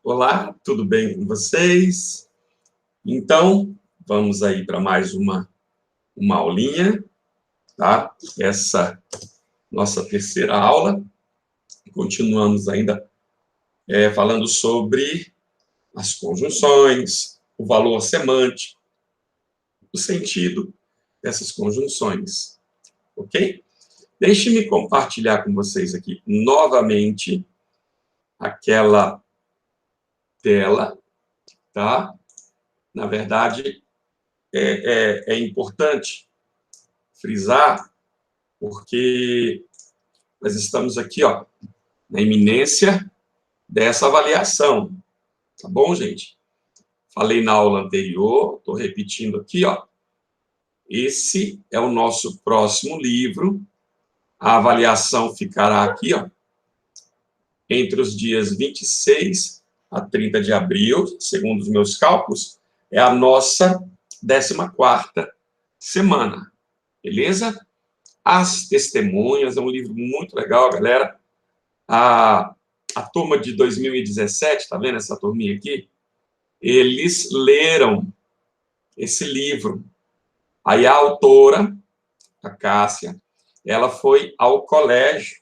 Olá, tudo bem com vocês? Então, vamos aí para mais uma aulinha, tá? Essa nossa terceira aula. Continuamos ainda falando sobre as conjunções, o valor semântico, o sentido dessas conjunções, ok? Deixe-me compartilhar com vocês aqui novamente aquela tela, tá? Na verdade, é importante frisar, porque nós estamos aqui, ó, na iminência dessa avaliação, tá bom, gente? Falei na aula anterior, estou repetindo aqui, ó. Esse é o nosso próximo livro. A avaliação ficará aqui, ó, entre os dias 26 a 30 de abril, segundo os meus cálculos, é a nossa 14ª semana, beleza? As Testemunhas, é um livro muito legal, galera. A turma de 2017, tá vendo essa turminha aqui? Eles leram esse livro. Aí a autora, a Cássia, ela foi ao colégio,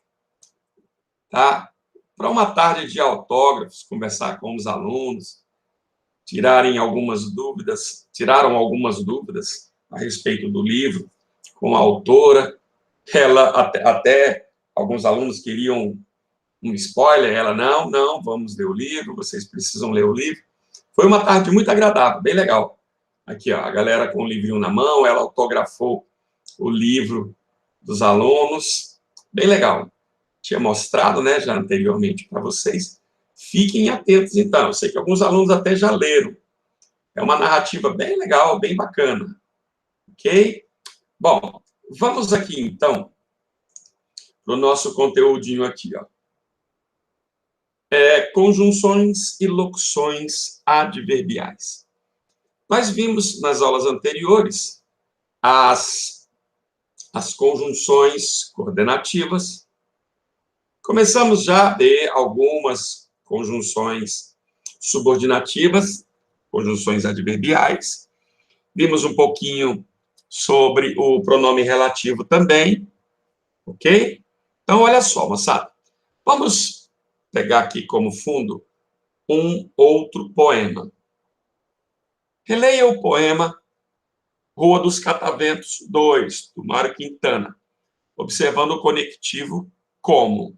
tá? Para uma tarde de autógrafos, conversar com os alunos, tiraram algumas dúvidas a respeito do livro com a autora. Ela até alguns alunos queriam um spoiler, ela, não, vamos ler o livro, vocês precisam ler o livro. Foi uma tarde muito agradável, bem legal. Aqui, ó, a galera com o livrinho na mão, ela autografou o livro dos alunos, bem legal. Tinha mostrado, né, já anteriormente para vocês. Fiquem atentos, então. Eu sei que alguns alunos até já leram. É uma narrativa bem legal, bem bacana. Ok? Bom, vamos aqui, então, para o nosso conteúdinho aqui, ó. Conjunções e locuções adverbiais. Nós vimos nas aulas anteriores as conjunções coordenativas. Começamos já a ver algumas conjunções subordinativas, conjunções adverbiais. Vimos um pouquinho sobre o pronome relativo também, ok? Então, olha só, moçada. Vamos pegar aqui como fundo um outro poema. Releia o poema Rua dos Cataventos 2, do Mário Quintana, observando o conectivo como: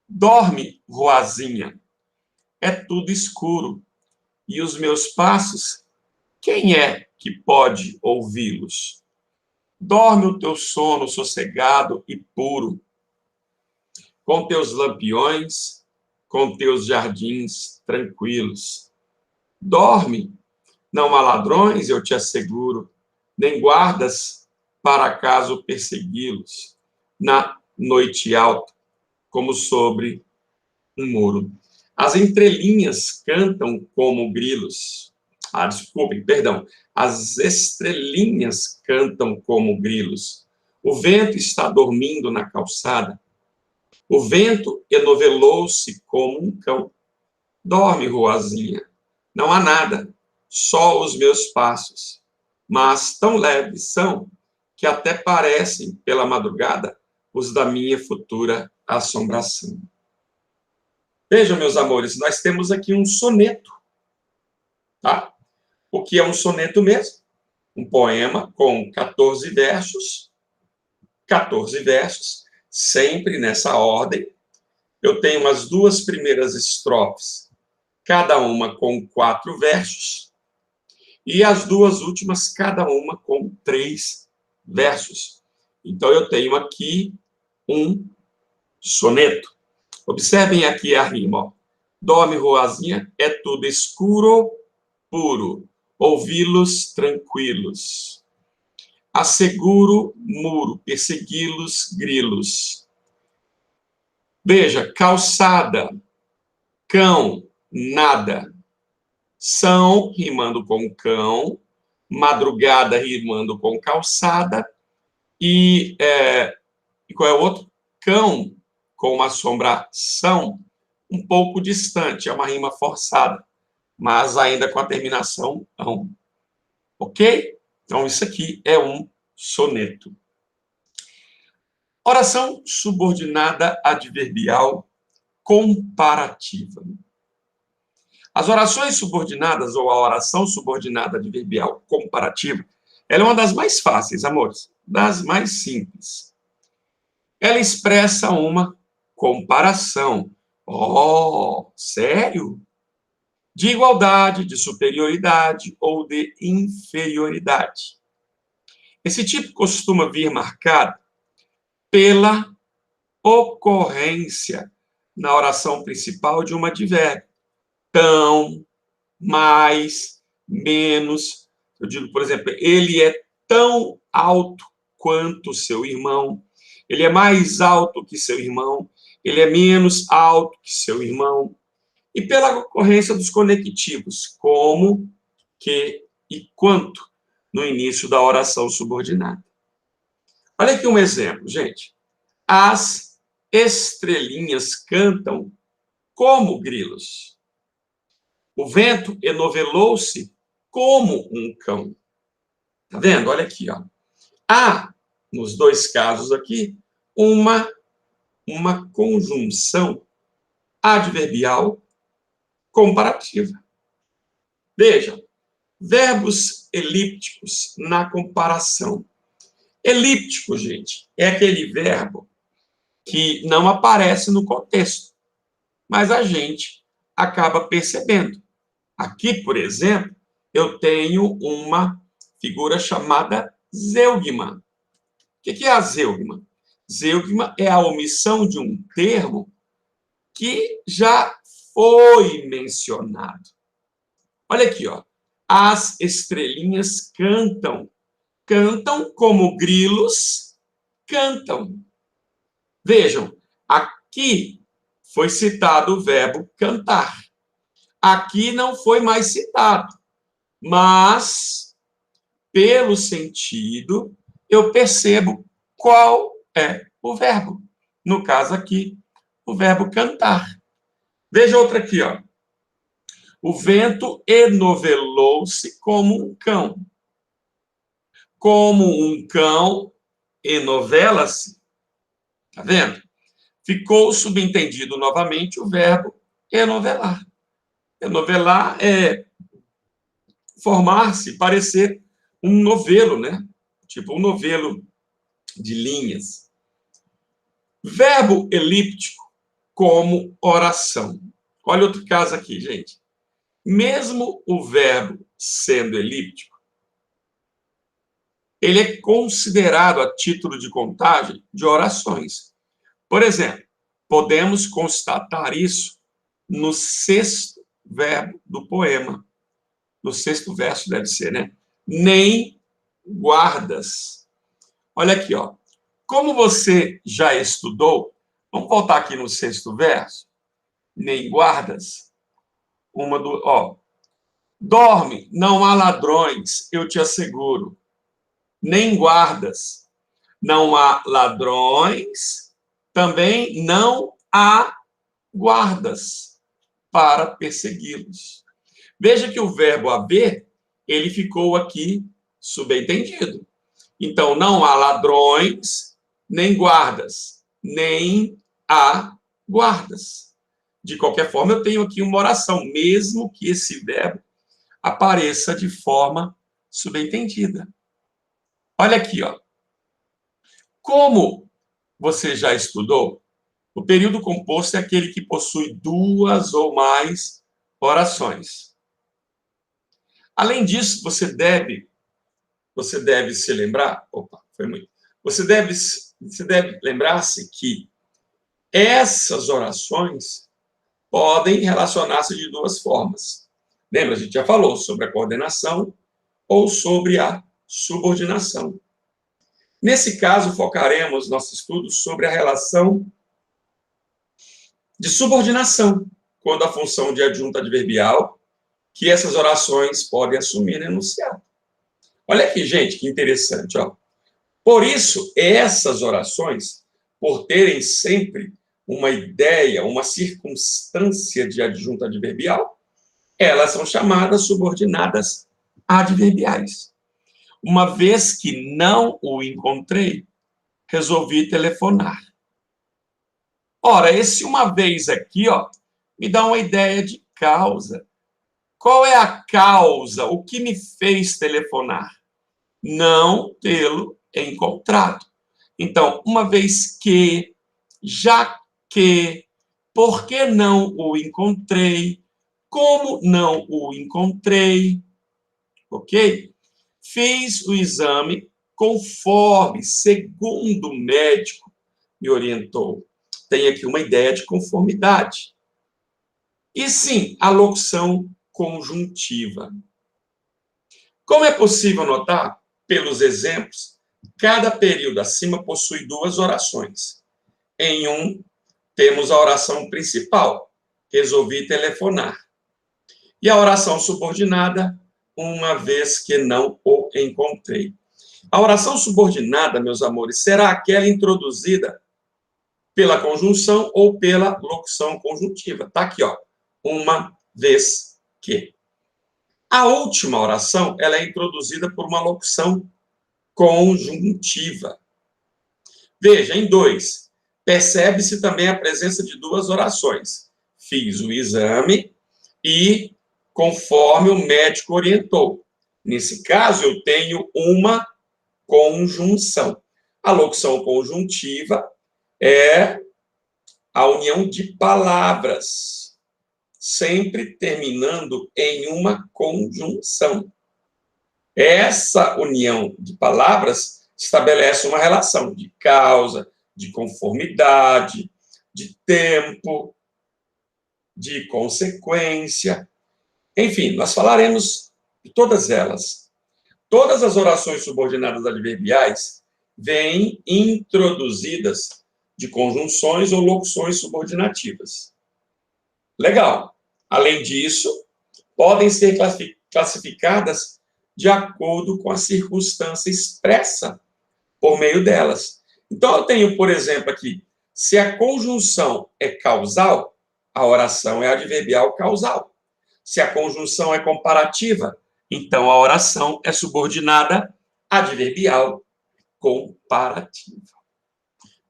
dorme, ruazinha, é tudo escuro, e os meus passos, quem é que pode ouvi-los? Dorme o teu sono sossegado e puro, com teus lampiões, com teus jardins tranquilos. Dorme, não há ladrões, eu te asseguro, nem guardas para acaso persegui-los, na noite alta, como sobre um muro. As entrelinhas cantam como grilos. Desculpem, perdão. As estrelinhas cantam como grilos. O vento está dormindo na calçada. O vento enovelou-se como um cão. Dorme, ruazinha. Não há nada, só os meus passos. Mas tão leves são que até parecem, pela madrugada, os da minha futura assombração. Vejam, meus amores, nós temos aqui um soneto, tá? O que é um soneto mesmo? Um poema com 14 versos, sempre nessa ordem. Eu tenho as duas primeiras estrofes, cada uma com 4 versos, e as duas últimas, cada uma com 3 versos. Então, eu tenho aqui um soneto. Observem aqui a rima, ó. Dorme, ruazinha, é tudo escuro, puro, ouvi-los tranquilos. Asseguro, muro, persegui-los, grilos. Veja, calçada, cão, nada. São, rimando com cão, madrugada, rimando com calçada, e qual é o outro? Cão, com uma assombração, um pouco distante, é uma rima forçada, mas ainda com a terminação ão. Ok? Então, isso aqui é um soneto. Oração subordinada adverbial comparativa. As orações subordinadas, ou a oração subordinada adverbial comparativa, ela é uma das mais fáceis, amores, das mais simples. Ela expressa uma comparação. Oh, sério? De igualdade, de superioridade ou de inferioridade. Esse tipo costuma vir marcado pela ocorrência na oração principal de um advérbio. Tão, mais, menos. Eu digo, por exemplo, ele é tão alto quanto seu irmão. Ele é mais alto que seu irmão. Ele é menos alto que seu irmão. E pela ocorrência dos conectivos, como, que e quanto, no início da oração subordinada. Olha aqui um exemplo, gente. As estrelinhas cantam como grilos. O vento enovelou-se como um cão. Tá vendo? Olha aqui, ó. Há, nos dois casos aqui, uma conjunção adverbial comparativa. Vejam, verbos elípticos na comparação. Elíptico, gente, é aquele verbo que não aparece no contexto, mas a gente acaba percebendo. Aqui, por exemplo, eu tenho uma figura chamada zeugma. O que é a zeugma? Zeugma é a omissão de um termo que já foi mencionado. Olha aqui, ó. As estrelinhas cantam. Cantam como grilos cantam. Vejam, aqui foi citado o verbo cantar. Aqui não foi mais citado, mas, pelo sentido, eu percebo qual é o verbo. No caso aqui, o verbo cantar. Veja outra aqui, ó. O vento enovelou-se como um cão. Como um cão enovela-se. Tá vendo? Ficou subentendido novamente o verbo enovelar. Enovelar é formar-se, parecer um novelo, né? Tipo um novelo de linhas. Verbo elíptico como oração. Olha outro caso aqui, gente. Mesmo o verbo sendo elíptico, ele é considerado a título de contagem de orações. Por exemplo, podemos constatar isso no sexto verbo do poema. No sexto verso deve ser, né? Nem guardas. Olha aqui, ó. Como você já estudou, vamos voltar aqui no sexto verso. Nem guardas. Ó. Dorme, não há ladrões, eu te asseguro. Nem guardas. Não há ladrões, também não há guardas para persegui-los. Veja que o verbo haver, ele ficou aqui subentendido. Então, não há ladrões, nem guardas, nem há guardas. De qualquer forma, eu tenho aqui uma oração, mesmo que esse verbo apareça de forma subentendida. Olha aqui, ó. Como você já estudou, o período composto é aquele que possui duas ou mais orações. Além disso, você deve se lembrar, você deve lembrar-se que essas orações podem relacionar-se de duas formas. Lembra, a gente já falou sobre a coordenação ou sobre a subordinação. Nesse caso, focaremos nosso estudo sobre a relação de subordinação, quando a função de adjunto adverbial que essas orações podem assumir no enunciado. Olha aqui, gente, que interessante, ó. Por isso, essas orações, por terem sempre uma ideia, uma circunstância de adjunto adverbial, elas são chamadas subordinadas adverbiais. Uma vez que não o encontrei, resolvi telefonar. Ora, esse uma vez aqui, ó, me dá uma ideia de causa. Qual é a causa? O que me fez telefonar? Não tê-lo encontrado. Então, uma vez que, já que, por que não o encontrei? Como não o encontrei? Ok? Fiz o exame conforme, segundo o médico me orientou. Tem aqui uma ideia de conformidade. E sim, a locução conjuntiva. Como é possível notar, pelos exemplos, cada período acima possui duas orações. Em um, temos a oração principal, resolvi telefonar. E a oração subordinada, uma vez que não o encontrei. A oração subordinada, meus amores, será aquela introduzida pela conjunção ou pela locução conjuntiva. Tá aqui, ó. Uma vez que. A última oração, ela é introduzida por uma locução conjuntiva. Veja, em 2, percebe-se também a presença de duas orações. Fiz o exame e conforme o médico orientou. Nesse caso, eu tenho uma conjunção. A locução conjuntiva é a união de palavras, sempre terminando em uma conjunção. Essa união de palavras estabelece uma relação de causa, de conformidade, de tempo, de consequência. Enfim, nós falaremos de todas elas. Todas as orações subordinadas adverbiais vêm introduzidas de conjunções ou locuções subordinativas. Legal. Além disso, podem ser classificadas de acordo com a circunstância expressa por meio delas. Então, eu tenho, por exemplo, aqui, se a conjunção é causal, a oração é adverbial causal. Se a conjunção é comparativa, então a oração é subordinada adverbial comparativa.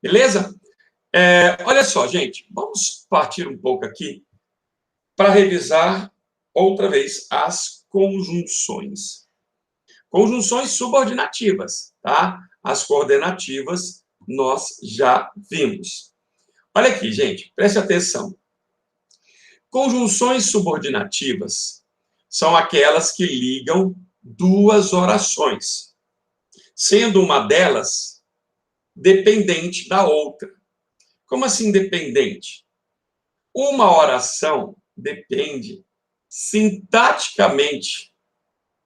Beleza? Olha só, gente, vamos partir um pouco aqui para revisar outra vez as conjunções. Conjunções subordinativas, tá? As coordenativas nós já vimos. Olha aqui, gente, preste atenção. Conjunções subordinativas são aquelas que ligam duas orações, sendo uma delas dependente da outra. Como assim dependente? Uma oração depende sintaticamente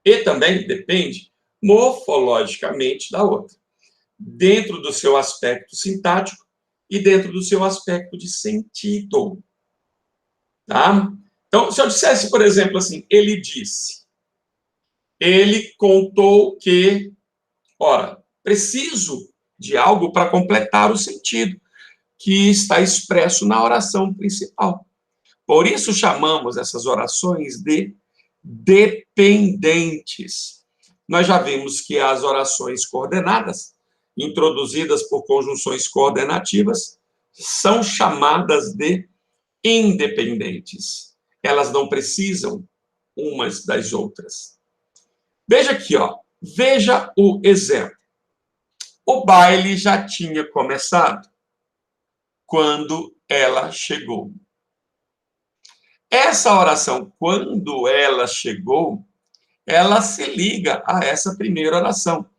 e também depende morfologicamente da outra, dentro do seu aspecto sintático e dentro do seu aspecto de sentido. Tá? Então, se eu dissesse, por exemplo, assim, ele disse, ele contou que, ora, preciso de algo para completar o sentido que está expresso na oração principal. Por isso chamamos essas orações de dependentes. Nós já vimos que as orações coordenadas, introduzidas por conjunções coordenativas, são chamadas de independentes. Elas não precisam umas das outras. Veja aqui, ó. Veja o exemplo. O baile já tinha começado quando ela chegou. Essa oração, quando ela chegou, ela se liga a essa primeira oração.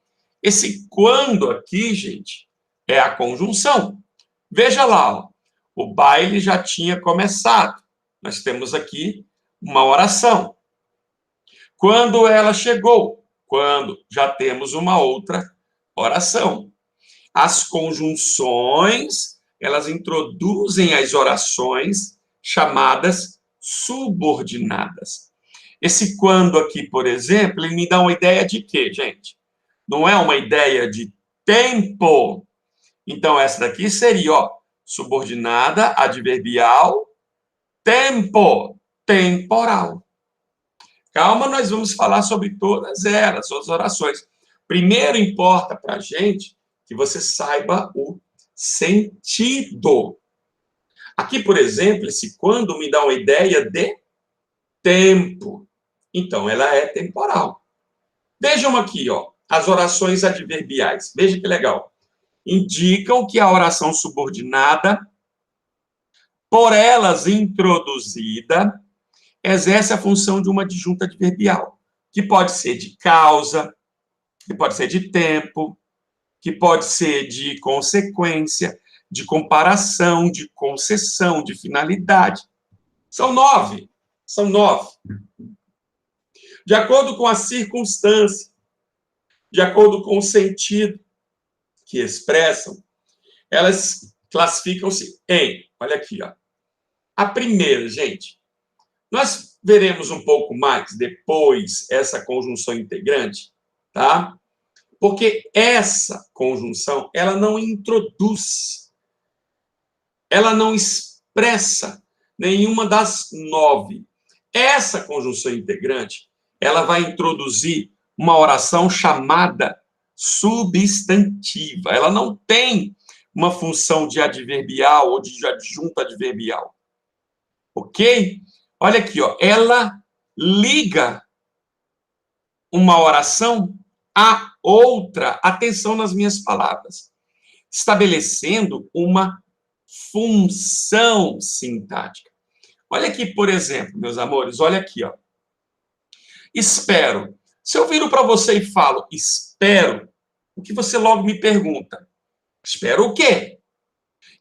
Esse quando aqui, gente, é a conjunção. Veja lá, ó, o baile já tinha começado. Nós temos aqui uma oração. Quando ela chegou, quando já temos uma outra oração. As conjunções, elas introduzem as orações chamadas subordinadas. Esse quando aqui, por exemplo, ele me dá uma ideia de quê, gente? Não é uma ideia de tempo. Então, essa daqui seria, ó, subordinada, adverbial, tempo, temporal. Calma, nós vamos falar sobre todas elas, as orações. Primeiro importa para a gente que você saiba o sentido. Aqui, por exemplo, esse quando me dá uma ideia de tempo. Então, ela é temporal. Vejam aqui, ó, as orações adverbiais. Veja que legal. Indicam que a oração subordinada, por elas introduzida, exerce a função de uma adjunta adverbial, que pode ser de causa, que pode ser de tempo, que pode ser de consequência, de comparação, de concessão, de finalidade. São 9. São 9. De acordo com a circunstância, de acordo com o sentido que expressam, elas classificam-se em, olha aqui, ó. A primeira, gente, nós veremos um pouco mais depois essa conjunção integrante, tá? Porque essa conjunção, ela não introduz, ela não expressa nenhuma das 9. Essa conjunção integrante, ela vai introduzir uma oração chamada substantiva. Ela não tem uma função de adverbial ou de adjunta adverbial. Ok? Olha aqui, ó. Ela liga uma oração a outra, atenção nas minhas palavras, estabelecendo uma função sintática. Olha aqui, por exemplo, meus amores, olha aqui, ó. Espero. Se eu viro para você e falo espero, o que você logo me pergunta? Espero o quê?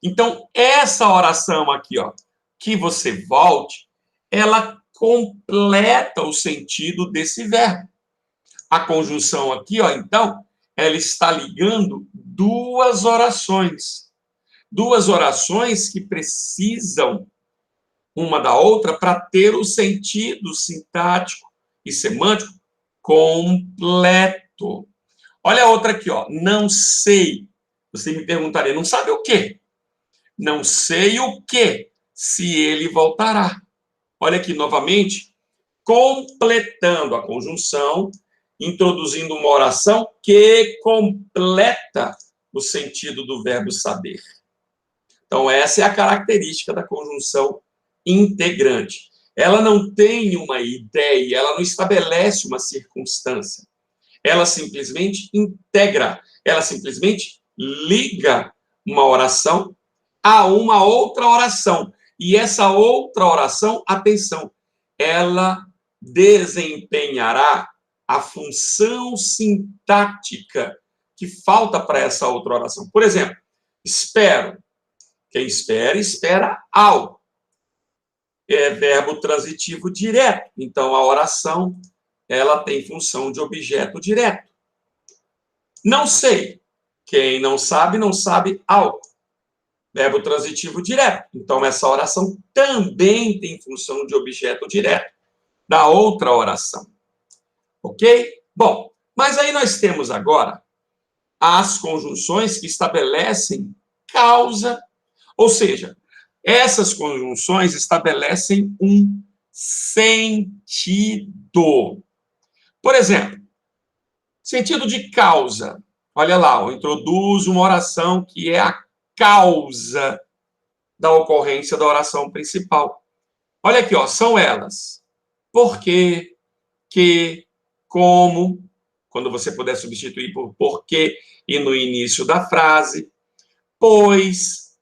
Então, essa oração aqui, ó, que você volte, ela completa o sentido desse verbo. A conjunção aqui, ó, então, ela está ligando duas orações. Duas orações que precisam uma da outra para ter o sentido sintático e semântico completo. Olha a outra aqui, ó. Não sei. Você me perguntaria, não sabe o quê? Não sei o quê, se ele voltará. Olha aqui novamente, completando a conjunção, introduzindo uma oração que completa o sentido do verbo saber. Então, essa é a característica da conjunção integrante. Ela não tem uma ideia, ela não estabelece uma circunstância. Ela simplesmente integra, ela simplesmente liga uma oração a uma outra oração. E essa outra oração, atenção, ela desempenhará a função sintática que falta para essa outra oração. Por exemplo, espero. Quem espera, espera ao. É verbo transitivo direto. Então, a oração, ela tem função de objeto direto. Não sei. Quem não sabe ao. Verbo transitivo direto. Então, essa oração também tem função de objeto direto da outra oração. Ok? Bom, mas aí nós temos agora as conjunções que estabelecem causa, ou seja, essas conjunções estabelecem um sentido. Por exemplo, sentido de causa. Olha lá, eu introduzo uma oração que é a causa da ocorrência da oração principal. Olha aqui, ó, são elas. Por quê, que, como, quando você puder substituir por porquê e no início da frase, pois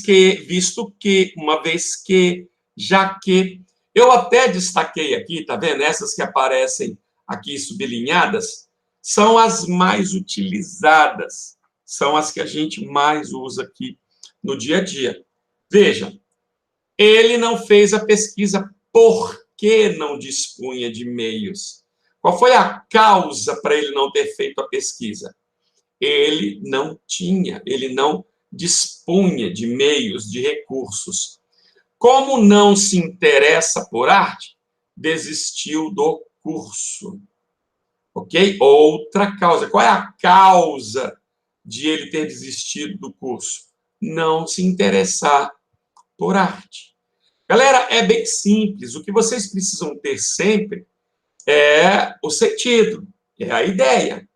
que, visto que, uma vez que, já que. Eu até destaquei aqui, tá vendo? Essas que aparecem aqui sublinhadas são as mais utilizadas, são as que a gente mais usa aqui no dia a dia. Veja, ele não fez a pesquisa porque não dispunha de meios. Qual foi a causa para ele não ter feito a pesquisa? Ele não tinha, ele não dispunha de meios, de recursos. Como não se interessa por arte, desistiu do curso. Ok? Outra causa. Qual é a causa de ele ter desistido do curso? não se interessar por arte. Galera, é bem simples. O que vocês precisam ter sempre é o sentido, é a ideia.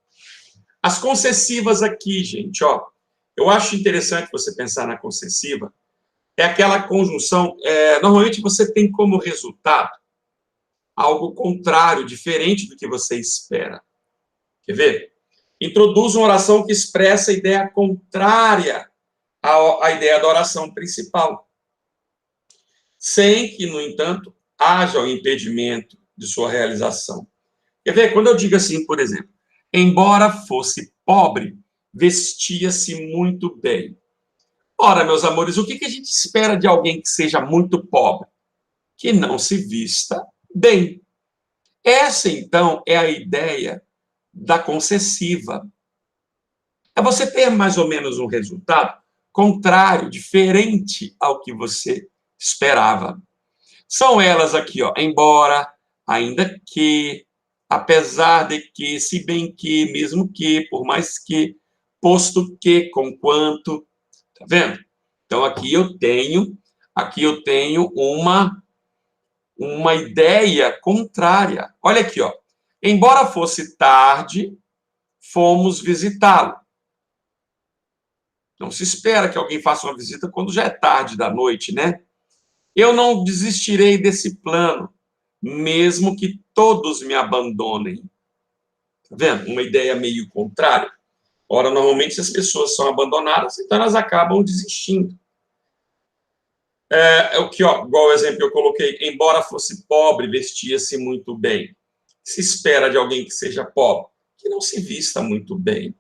As concessivas aqui, gente, ó, eu acho interessante você pensar na concessiva. É aquela conjunção, normalmente você tem como resultado algo contrário, diferente do que você espera. Quer ver? Introduz uma oração que expressa a ideia contrária à ideia da oração principal, sem que, no entanto, haja o impedimento de sua realização. Quer ver? Quando eu digo assim, por exemplo, embora fosse pobre, vestia-se muito bem. Ora, meus amores, o que a gente espera de alguém que seja muito pobre? Que não se vista bem. Essa, então, é a ideia da concessiva. É você ter mais ou menos um resultado contrário, diferente ao que você esperava. São elas aqui, ó, embora, ainda que, apesar de que, se bem que, mesmo que, por mais que, posto que, conquanto, tá vendo? Então aqui eu tenho uma ideia contrária. Olha aqui, ó. Embora fosse tarde, fomos visitá-lo. Não se espera que alguém faça uma visita quando já é tarde da noite, né? Eu não desistirei desse plano, mesmo que todos me abandonem. Tá vendo? Uma ideia meio contrária. Ora, normalmente, se as pessoas são abandonadas, então elas acabam desistindo. É o que, ó, igual o exemplo que eu coloquei, embora fosse pobre, vestia-se muito bem. Se espera de alguém que seja pobre, que não se vista muito bem.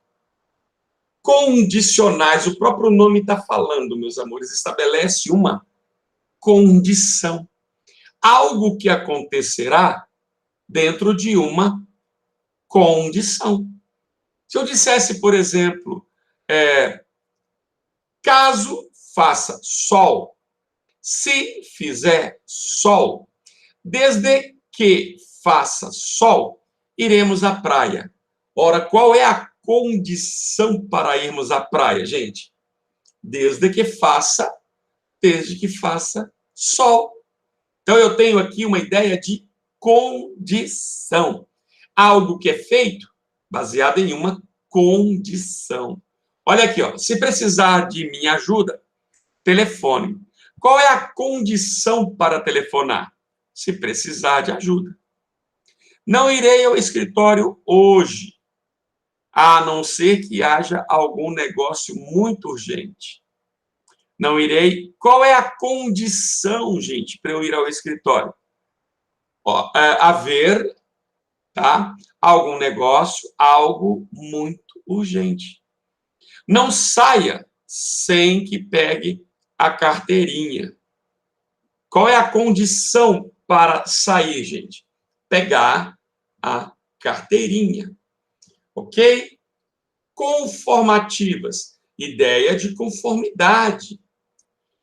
Condicionais, o próprio nome está falando, meus amores, estabelece uma condição. Algo que acontecerá dentro de uma condição. Se eu dissesse, por exemplo, caso faça sol, se fizer sol, desde que faça sol, iremos à praia. Ora, qual é a condição para irmos à praia, gente? Desde que faça sol. Então, eu tenho aqui uma ideia de condição. Algo que é feito baseado em uma condição. Olha aqui, ó, se precisar de minha ajuda, telefone. Qual é a condição para telefonar? Se precisar de ajuda. Não irei ao escritório hoje, a não ser que haja algum negócio muito urgente. Não irei. Qual é a condição, gente, para eu ir ao escritório? Ó, haver, tá? Algum negócio, algo muito urgente. Não saia sem que pegue a carteirinha. Qual é a condição para sair, gente? Pegar a carteirinha. Ok? Conformativas. Ideia de conformidade.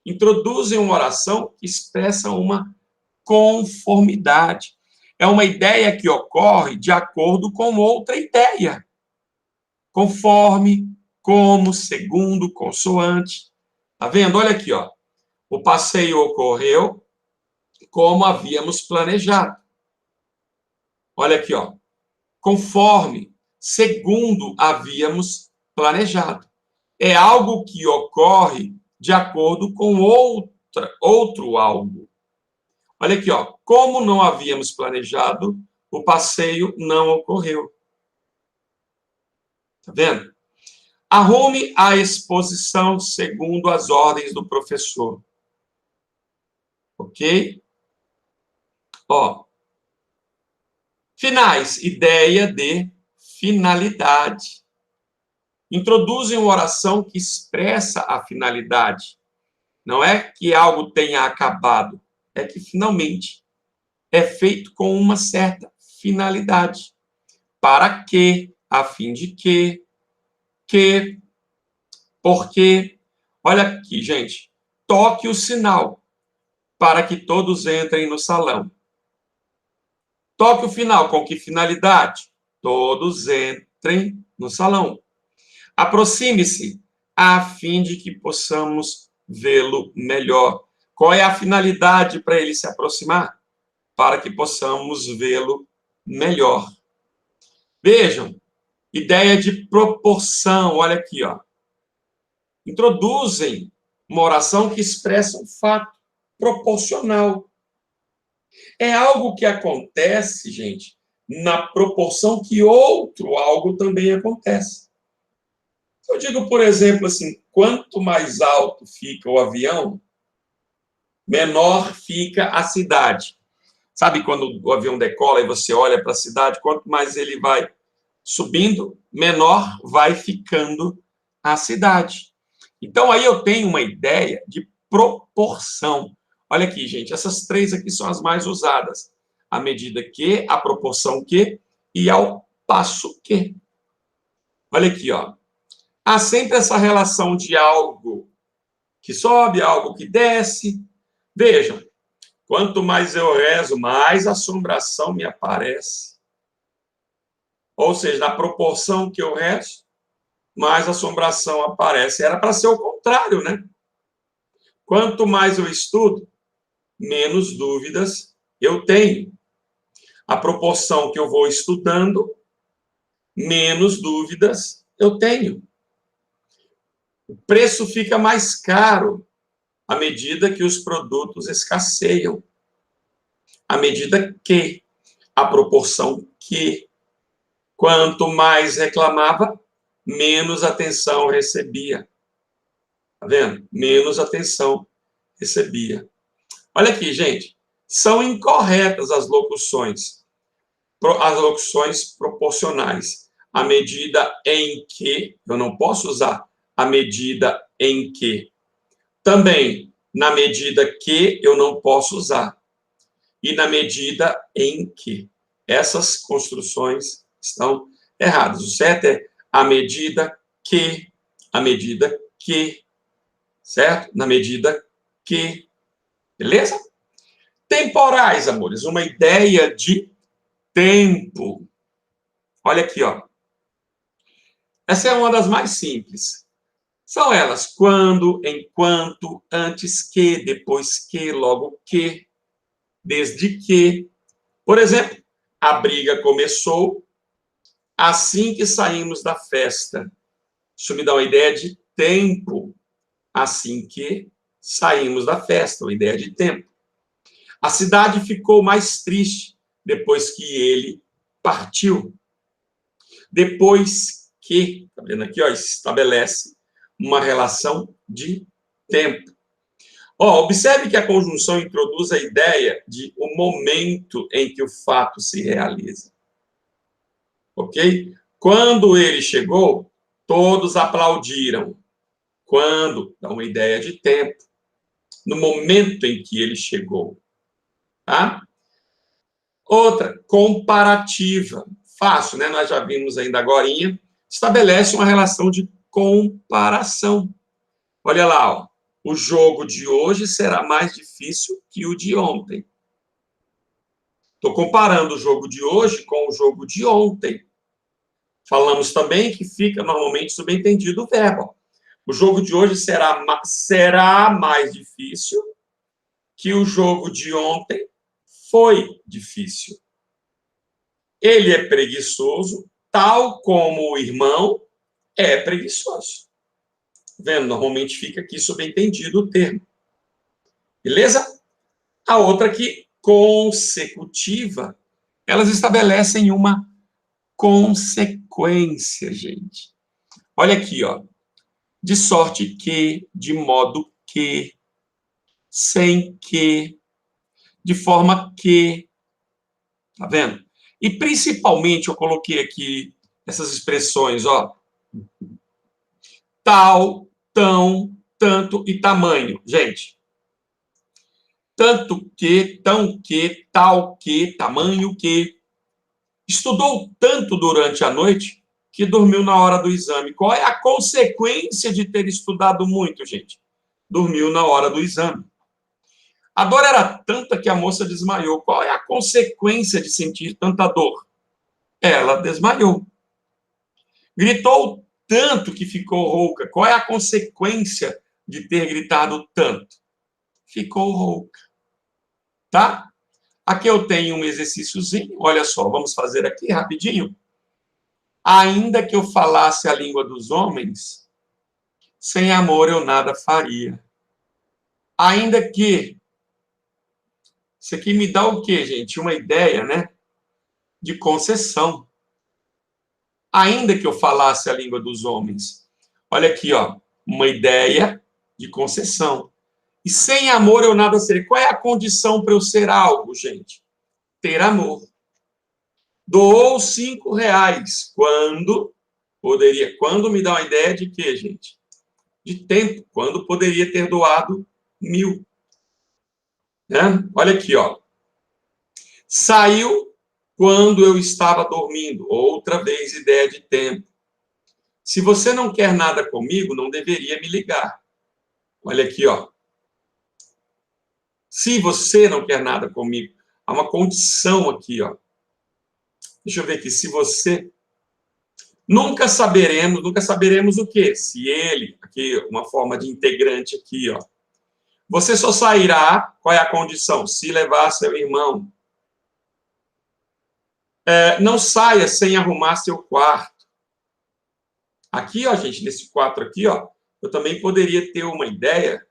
Introduzem uma oração que expressa uma conformidade. É uma ideia que ocorre de acordo com outra ideia. Conforme, como, segundo, consoante. Tá vendo? Olha aqui, ó. O passeio ocorreu como havíamos planejado. Olha aqui, ó. Conforme, segundo havíamos planejado. É algo que ocorre de acordo com outro algo. Olha aqui, ó. Como não havíamos planejado, o passeio não ocorreu. Tá vendo? Arrume a exposição segundo as ordens do professor. Ok? Ó. Finais, ideia de finalidade. Introduzem uma oração que expressa a finalidade. Não é que algo tenha acabado, é que finalmente é feito com uma certa finalidade. Para quê? A fim de quê? Que? Porque? Olha aqui, gente. Toque o sinal para que todos entrem no salão. Toque o final. Com que finalidade? Todos entrem no salão. Aproxime-se a fim de que possamos vê-lo melhor. Qual é a finalidade para ele se aproximar? Para que possamos vê-lo melhor. Vejam, ideia de proporção, olha aqui, ó. Introduzem uma oração que expressa um fato proporcional. É algo que acontece, gente, na proporção que outro algo também acontece. Eu digo, por exemplo, assim, quanto mais alto fica o avião, menor fica a cidade. Sabe quando o avião decola e você olha para a cidade, quanto mais ele vai subindo, menor vai ficando a cidade. Então, aí eu tenho uma ideia de proporção. Olha aqui, gente, essas três aqui são as mais usadas. A medida que, a proporção que e ao passo que. Olha aqui, ó. Há sempre essa relação de algo que sobe, algo que desce. Vejam, quanto mais eu rezo, mais assombração me aparece. Ou seja, na proporção que eu rezo, mais assombração aparece. Era para ser o contrário, né? Quanto mais eu estudo, menos dúvidas eu tenho. A proporção que eu vou estudando, menos dúvidas eu tenho. O preço fica mais caro à medida que os produtos escasseiam. À medida que, a proporção que, quanto mais reclamava, menos atenção recebia. Tá vendo? Menos atenção recebia. Olha aqui, gente. São incorretas as locuções proporcionais. A medida em que, eu não posso usar a medida em que. Também, na medida que, eu não posso usar. E na medida em que. Essas construções estão erradas. O certo é a medida que, certo? Na medida que. Beleza? Temporais, amores. Uma ideia de tempo. Olha aqui, ó. Essa é uma das mais simples. São elas quando, enquanto, antes que, depois que, logo que, desde que. Por exemplo, a briga começou assim que saímos da festa. Isso me dá uma ideia de tempo. Assim que saímos da festa, uma ideia de tempo. A cidade ficou mais triste depois que ele partiu. Depois que, tá vendo aqui, ó, estabelece uma relação de tempo. Ó, observe que a conjunção introduz a ideia de o momento em que o fato se realiza. Ok? Quando ele chegou, todos aplaudiram. Quando, dá uma ideia de tempo. No momento em que ele chegou. Tá? Outra, comparativa. Fácil, né? Nós já vimos ainda agorinha. Estabelece uma relação de comparação. Olha lá, ó. O jogo de hoje será mais difícil que o de ontem. Estou comparando o jogo de hoje com o jogo de ontem. Falamos também que fica normalmente subentendido o verbo. O jogo de hoje será mais difícil que o jogo de ontem foi difícil. Ele é preguiçoso, tal como o irmão é preguiçoso. Vendo? Normalmente fica aqui subentendido o termo. Beleza? A outra aqui, consecutiva, elas estabelecem uma consequência, gente. Olha aqui, ó. De sorte que, de modo que, sem que, de forma que. Tá vendo? E principalmente eu coloquei aqui essas expressões, ó. Tal, tão, tanto e tamanho. Gente, tanto que, tão que, tal que, tamanho que. Estudou tanto durante a noite que dormiu na hora do exame. Qual é a consequência de ter estudado muito, gente? Dormiu na hora do exame. A dor era tanta que a moça desmaiou. Qual é a consequência de sentir tanta dor? Ela desmaiou. Gritou tanto que ficou rouca? Qual é a consequência de ter gritado tanto? Ficou rouca. Tá? Aqui eu tenho um exercíciozinho. Olha só, vamos fazer aqui rapidinho. Ainda que eu falasse a língua dos homens, sem amor eu nada faria. Ainda que... Isso aqui me dá o quê, gente? Uma ideia, né? De concessão. Ainda que eu falasse a língua dos homens. Olha aqui, ó. Uma ideia de concessão. E sem amor eu nada serei. Qual é a condição para eu ser algo, gente? Ter amor. Doou R$5. Quando me dá uma ideia de quê, gente? De tempo. Quando poderia ter doado 1.000. Né? Olha aqui, ó. Saiu quando eu estava dormindo. Outra vez, ideia de tempo. Se você não quer nada comigo, não deveria me ligar. Olha aqui, ó. Se você não quer nada comigo, há uma condição aqui, ó. Deixa eu ver aqui. Se você... Nunca saberemos o quê? Se ele, aqui, uma forma de integrante aqui, ó. Você só sairá, qual é a condição? Se levar seu irmão. Não saia sem arrumar seu quarto. Aqui, ó, gente, nesse 4 aqui, ó, eu também poderia ter uma ideia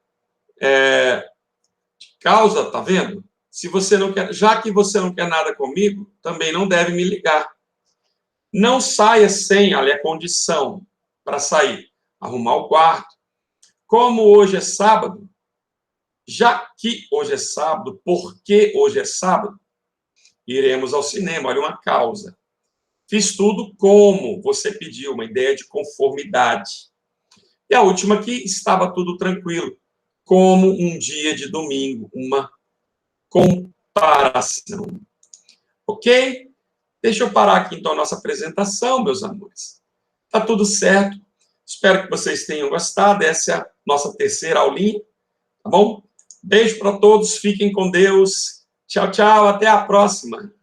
de causa, tá vendo? Se você não quer, já que você não quer nada comigo, também não deve me ligar. Não saia sem, olha, a condição para sair, arrumar o quarto. Como hoje é sábado, já que hoje é sábado, porque hoje é sábado, iremos ao cinema, olha uma causa. Fiz tudo como você pediu, uma ideia de conformidade. E a última aqui, estava tudo tranquilo, como um dia de domingo, uma comparação. Ok? Deixa eu parar aqui, então, a nossa apresentação, meus amores. Tá tudo certo. Espero que vocês tenham gostado. Essa é a nossa terceira aulinha, tá bom? Beijo para todos, fiquem com Deus. Tchau, tchau, até a próxima.